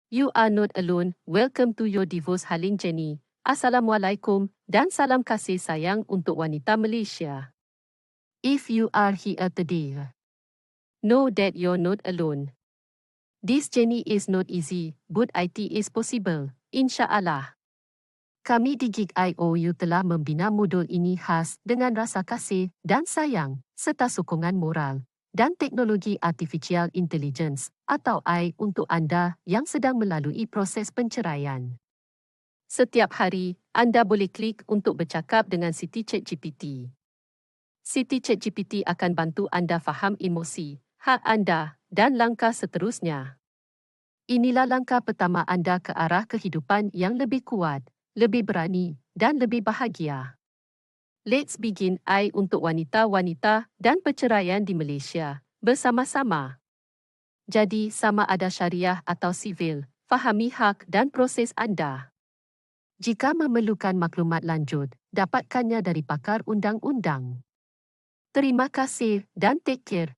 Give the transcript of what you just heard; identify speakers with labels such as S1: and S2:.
S1: You are not alone. Welcome to your divorce healing journey. Assalamualaikum dan salam kasih sayang untuk wanita Malaysia. If you are here today, know that you're not alone. This journey is not easy, but it is possible, insya-Allah. Kami di Gig.io telah membina modul ini khas dengan rasa kasih dan sayang, serta sokongan moral dan teknologi artificial intelligence atau AI untuk anda yang sedang melalui proses penceraian. Setiap hari, anda boleh klik untuk bercakap dengan Siti ChatGPT. Siti ChatGPT akan bantu anda faham emosi, hak anda dan langkah seterusnya. Inilah langkah pertama anda ke arah kehidupan yang lebih kuat, lebih berani dan lebih bahagia. Let's begin. AI untuk wanita-wanita dan perceraian di Malaysia bersama-sama. Jadi, sama ada syariah atau sivil, fahami hak dan proses anda. Jika memerlukan maklumat lanjut, dapatkannya dari pakar undang-undang. Terima kasih dan take care.